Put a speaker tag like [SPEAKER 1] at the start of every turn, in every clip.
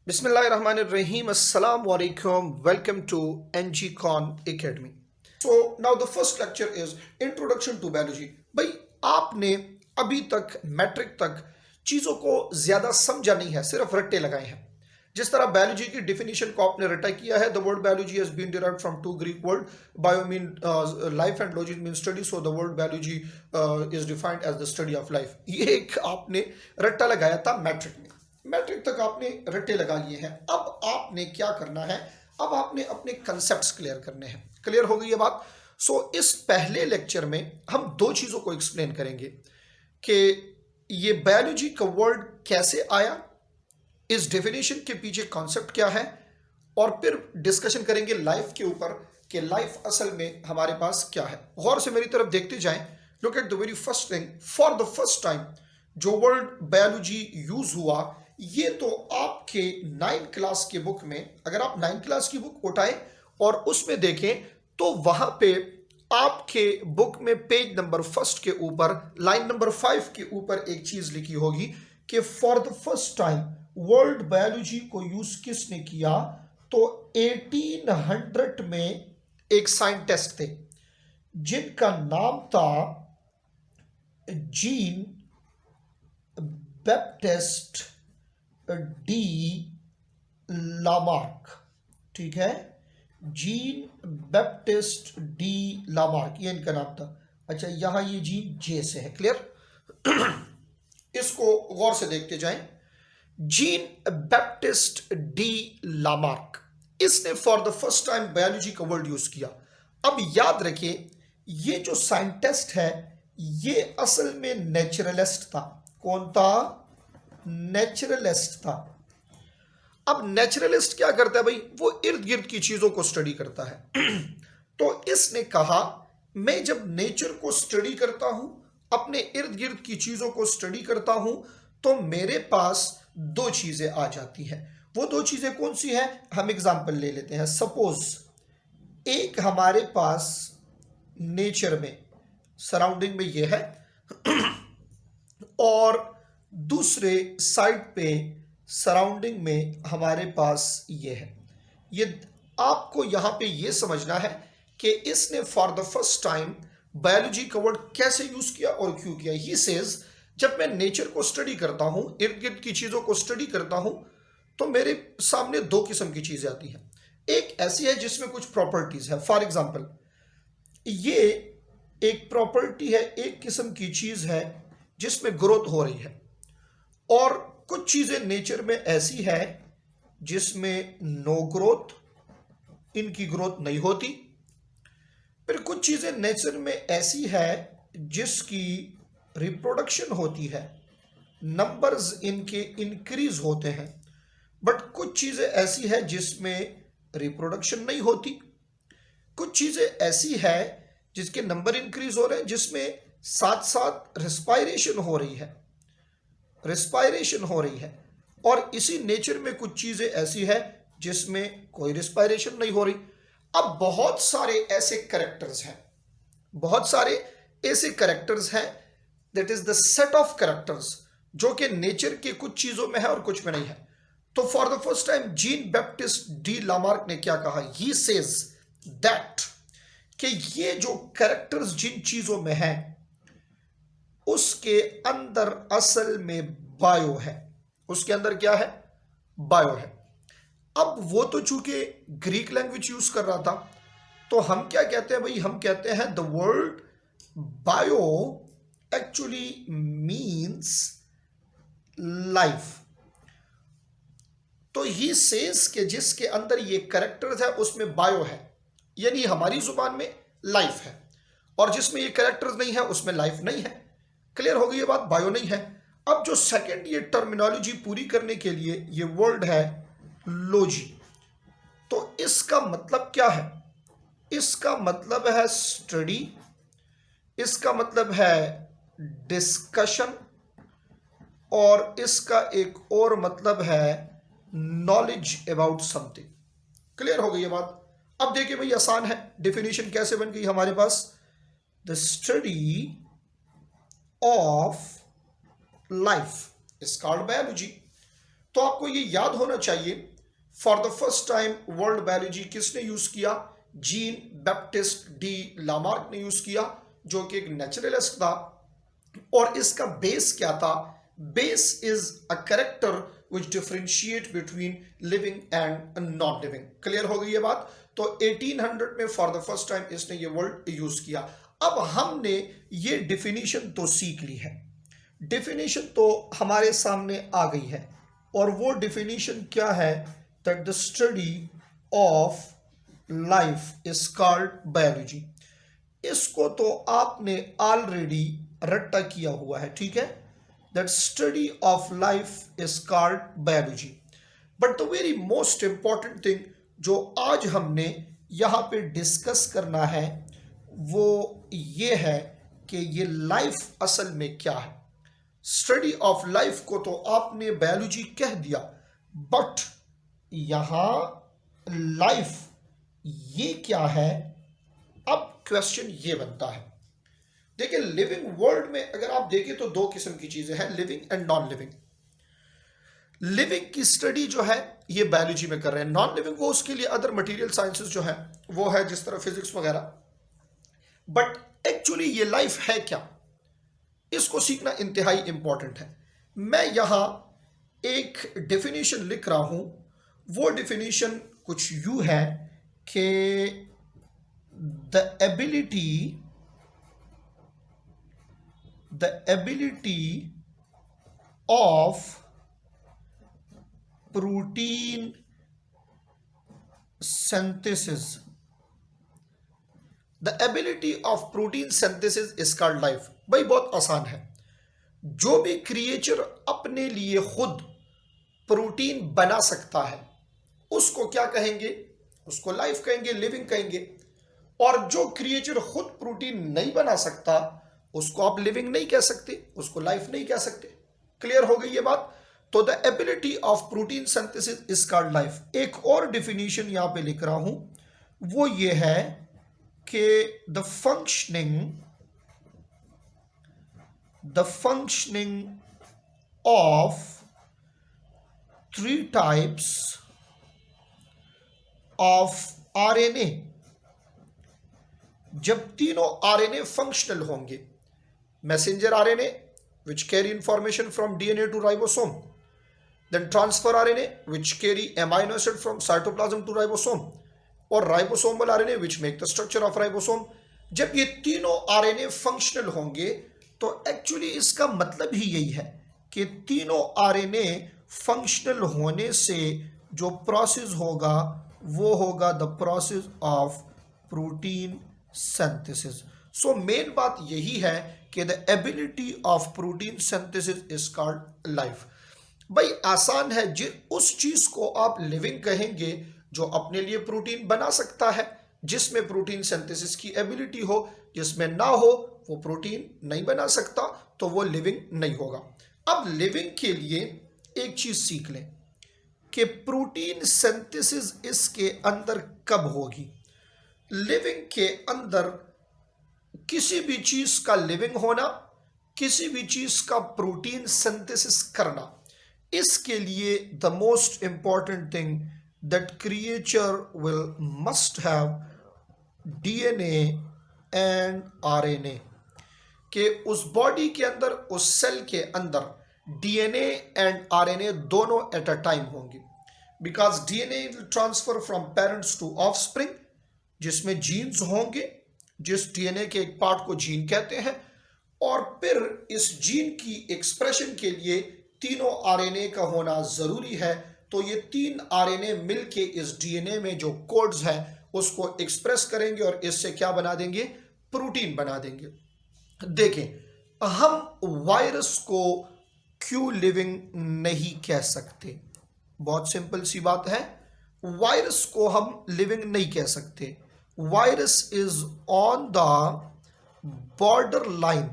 [SPEAKER 1] Bismillahirrahmanirrahim. Assalamu alaikum. Welcome to NGCon Academy. So now the first lecture is Introduction to Biology. भाई आपने अभी तक matric तक चीज़ों को ज़्यादा समझा नहीं है, सिर्फ रट्टे लगाए हैं. जिस तरह बायोलॉजी की डिफिनीशन को आपने रटा किया है, the word biology has been derived from two Greek word. Bio mean life and logy mean study, so the word biology is defined as the study of life. ये एक आपने रट्टा लगाया था मैट्रिक में. मैट्रिक तक आपने रट्टे लगा लिए हैं. अब आपने क्या करना है, अब आपने अपने कंसेप्ट्स क्लियर करने हैं. क्लियर हो गई ये बात. सो इस पहले लेक्चर में हम दो चीज़ों को एक्सप्लेन करेंगे कि ये बायोलॉजी का वर्ड कैसे आया, इस डेफिनेशन के पीछे कॉन्सेप्ट क्या है, और फिर डिस्कशन करेंगे लाइफ के ऊपर कि लाइफ असल में हमारे पास क्या है. गौर से मेरी तरफ देखते जाएं. Look at the very first thing. For the first time जो वर्ड बायोलॉजी यूज हुआ, ये तो आपके 9th क्लास की बुक में, अगर आप 9th क्लास की बुक उठाएं और उसमें देखें तो वहां पे आपके बुक में पेज नंबर 1 के ऊपर लाइन नंबर 5 के ऊपर एक चीज लिखी होगी कि for the first time world biology को यूज किसने किया. तो 1800 में एक साइंटिस्ट थे जिनका नाम था जीन बैप्टिस्ट डी लामार्क. ठीक है, जीन बैप्टिस्ट डी लामार्क, ये इनका नाम था. अच्छा, यहां ये जीन जे से है. क्लियर. इसको गौर से देखते जाएं. जीन बैप्टिस्ट डी लामार्क, इसने for the first time biology का वर्ड यूज किया. अब याद रखिए, ये जो साइंटिस्ट है ये असल में नेचुरलिस्ट था. कौन था? नेचुरलिस्ट था. अब नेचुरलिस्ट क्या करता है भाई, वो इर्द गिर्द की चीजों को स्टडी करता है. तो इसने कहा मैं जब नेचर को स्टडी करता हूं, अपने इर्द गिर्द की चीजों को स्टडी करता हूं, तो मेरे पास दो चीजें आ जाती हैं. वो दो चीजें कौन सी हैं, हम एग्जांपल ले लेते हैं. सपोज एक हमारे पास नेचर में सराउंडिंग में ये है और दूसरे साइड पे सराउंडिंग में हमारे पास ये है. ये आपको यहां पे ये समझना है कि इसने for the first time biology का वर्ड कैसे यूज किया और क्यों किया. ही सेज जब मैं नेचर को स्टडी करता हूं, इर्द गिर्द की चीजों को स्टडी करता हूं, तो मेरे सामने दो किस्म की चीजें आती हैं. एक ऐसी है जिसमें कुछ प्रॉपर्टीज है. फॉर एग्जाम्पल, ये एक प्रॉपर्टी है, एक किस्म की चीज है जिसमें ग्रोथ हो रही है, और कुछ चीजें नेचर में ऐसी है जिसमें नो ग्रोथ, इनकी ग्रोथ नहीं होती. फिर कुछ चीजें नेचर में ऐसी है जिसकी रिप्रोडक्शन होती है, नंबर्स इनके इंक्रीज होते हैं. बट कुछ चीजें ऐसी है जिसमें रिप्रोडक्शन नहीं होती. कुछ चीजें ऐसी है जिसके नंबर इंक्रीज हो रहे हैं, जिसमें साथ साथ रिस्पायरेशन हो रही है, रिस्पायरेशन हो रही है. और इसी नेचर में कुछ चीजें ऐसी है जिसमें कोई रिस्पायरेशन नहीं हो रही. अब बहुत सारे ऐसे कैरेक्टर्स हैं, बहुत सारे ऐसे कैरेक्टर्स हैं, that is the set of characters जो कि नेचर के कुछ चीजों में है और कुछ में नहीं है. तो for the first time gene Baptiste de Lamarck ने क्या कहा, ही सेज दैट कि ये जो कैरेक्टर्स जिन चीजों में है उसके अंदर असल में बायो है. उसके अंदर क्या है? बायो है. अब वो तो चूंकि ग्रीक लैंग्वेज यूज कर रहा था, तो हम क्या कहते हैं भाई, हम कहते हैं the word bio actually means life. तो ही सेज के जिसके अंदर ये कैरेक्टर्स है उसमें बायो है, यानी हमारी जुबान में लाइफ है, और जिसमें ये कैरेक्टर्स नहीं है उसमें लाइफ नहीं है. क्लियर हो गई ये बात, बायो नहीं है. अब जो सेकंड ये टर्मिनोलॉजी पूरी करने के लिए ये वर्ड है लॉजी. तो इसका मतलब क्या है? इसका मतलब है स्टडी, इसका मतलब है डिस्कशन, और इसका एक और मतलब है नॉलेज अबाउट समथिंग. क्लियर हो गई ये बात. अब देखिए भाई, आसान है. डेफिनेशन कैसे बन गई हमारे पास, the study of life is called biology. तो आपको ये याद होना चाहिए, for the first time world biology किसने यूज किया? जीन बैप्टिस्ट डी लामार्क ने यूज किया, जो कि एक नेचुरलिस्ट था। और इसका बेस क्या था? Base is a character which differentiate between living and non living. Clear हो गई ये बात? तो 1800 में फॉर द फर्स्ट टाइम इसने ये वर्ड यूज किया। अब हमने ये डिफिनीशन तो सीख ली है, डिफिनीशन तो हमारे सामने आ गई है, और वो डिफिनीशन क्या है? That the study of life is called biology. इसको तो आपने ऑलरेडी रट्टा किया हुआ है, ठीक है? That study of life is called biology. But the very most important thing जो आज हमने यहाँ पे डिस्कस करना है वो ये है कि ये लाइफ असल में क्या है। स्टडी ऑफ लाइफ को तो आपने बायोलॉजी कह दिया, बट यहाँ लाइफ ये क्या है? अब क्वेश्चन ये बनता है, देखिए लिविंग वर्ल्ड में अगर आप देखें तो दो किस्म की चीजें हैं, living and non living. Living की स्टडी जो है ये बायोलॉजी में कर रहे हैं, नॉन लिविंग वो उसके लिए अदर मटेरियल साइंसेस जो है वो है, जिस तरह फिजिक्स वगैरह। बट एक्चुअली ये लाइफ है क्या, इसको सीखना इंतहाई इंपॉर्टेंट है। मैं यहां एक डेफिनेशन लिख रहा हूं, वो डेफिनेशन कुछ यूं है कि the ability of protein synthesis, the ability of protein synthesis is called life. भाई बहुत आसान है, जो भी क्रिएचर अपने लिए खुद प्रोटीन बना सकता है उसको क्या कहेंगे? उसको लाइफ कहेंगे, लिविंग कहेंगे। और जो क्रिएचर खुद प्रोटीन नहीं बना सकता उसको आप लिविंग नहीं कह सकते, उसको लाइफ नहीं कह सकते। क्लियर हो गई ये बात? तो the ability of protein synthesis is called life. एक और डिफिनीशन यहां पे लिख रहा हूं, वो ये है कि the functioning of 3 types of RNA, जब तीनों आरएनए फंक्शनल होंगे, messenger RNA which carry information from DNA to ribosome, then transfer RNA which carry amino acid from cytoplasm to ribosome, और ribosomal RNA which make the structure of ribosome। जब ये तीनों RNA functional होंगे तो actually इसका मतलब ही यही है कि तीनों RNA फंक्शनल होने से जो प्रोसेस होगा वो होगा the process of protein synthesis. So main बात यही है कि the ability of protein synthesis is called life. भाई आसान है, उस चीज को आप लिविंग कहेंगे जो अपने लिए प्रोटीन बना सकता है, जिसमें प्रोटीन सिंथेसिस की एबिलिटी हो। जिसमें ना हो वो प्रोटीन नहीं बना सकता, तो वो लिविंग नहीं होगा। अब लिविंग के लिए एक चीज सीख लें कि प्रोटीन सिंथेसिस इसके अंदर कब होगी। लिविंग के अंदर किसी भी चीज का लिविंग होना, किसी भी चीज का प्रोटीन सिंथेसिस करना, इसके लिए the most important thing that creature will must have DNA and RNA, कि उस बॉडी के अंदर, उस सेल के अंदर डीएनए एंड आरएनए दोनों एट अ टाइम होंगे। Because DNA will transfer from parents to offspring, जिसमें जीन्स होंगे, जिस डीएनए के एक पार्ट को जीन कहते हैं, और फिर इस जीन की एक्सप्रेशन के लिए तीनों आरएनए का होना जरूरी है। तो ये 3 आरएनए मिलके इस डीएनए में जो कोड्स हैं उसको एक्सप्रेस करेंगे और इससे क्या बना देंगे? प्रोटीन बना देंगे। देखें, हम वायरस को क्यों लिविंग नहीं कह सकते? बहुत सिंपल सी बात है, वायरस को हम लिविंग नहीं कह सकते। Virus is on the border line,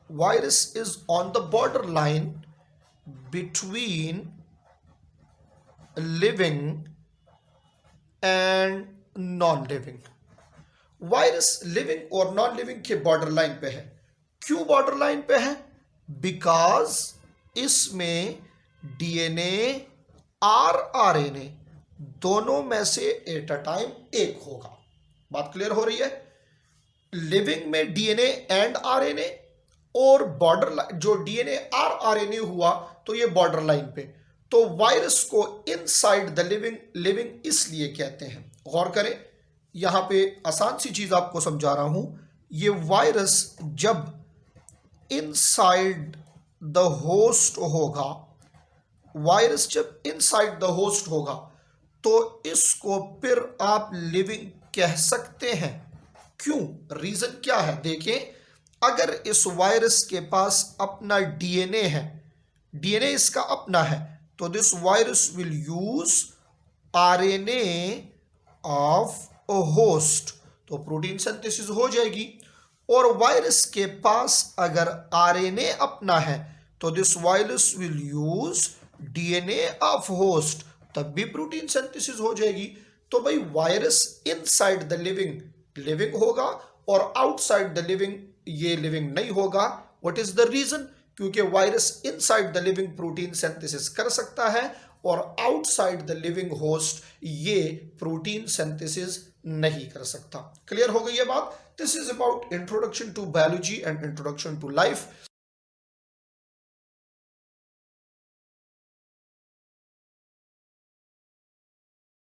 [SPEAKER 1] virus is on the border line between living and non living. Virus living और नॉन लिविंग के बॉर्डर लाइन पे है। क्यों बॉर्डर लाइन पे है? बिकॉज इसमें डीएनए और आरएनए दोनों में से एट अ टाइम एक होगा। बात क्लियर हो रही है? लिविंग में डीएनए एंड आरएनए और बॉर्डर जो डीएनए और आरएनए हुआ तो ये बॉर्डर लाइन पे। तो वायरस को इनसाइड द लिविंग इसलिए कहते हैं। गौर करें, यहां पे आसान सी चीज आपको समझा रहा हूं। ये वायरस जब इनसाइड द होस्ट होगा, वायरस जब इनसाइड द होस्ट होगा तो इसको फिर आप लिविंग कह सकते हैं। क्यों? रीजन क्या है? देखें, अगर इस वायरस के पास अपना डीएनए है, डीएनए इसका अपना है, तो this virus will use RNA of a host, तो प्रोटीन सिंथेसिस हो जाएगी। और वायरस के पास अगर आरएनए अपना है तो this virus will use DNA of host, तब भी प्रोटीन सिंथेसिस हो जाएगी। तो भाई वायरस इनसाइड द लिविंग होगा और आउटसाइड द लिविंग ये लिविंग नहीं होगा। What is the reason? क्योंकि virus inside the living protein synthesis कर सकता है और आउटसाइड द लिविंग होस्ट ये प्रोटीन सिंथेसिस नहीं कर सकता। क्लियर हो गई ये बात? This is about introduction to biology and introduction to life.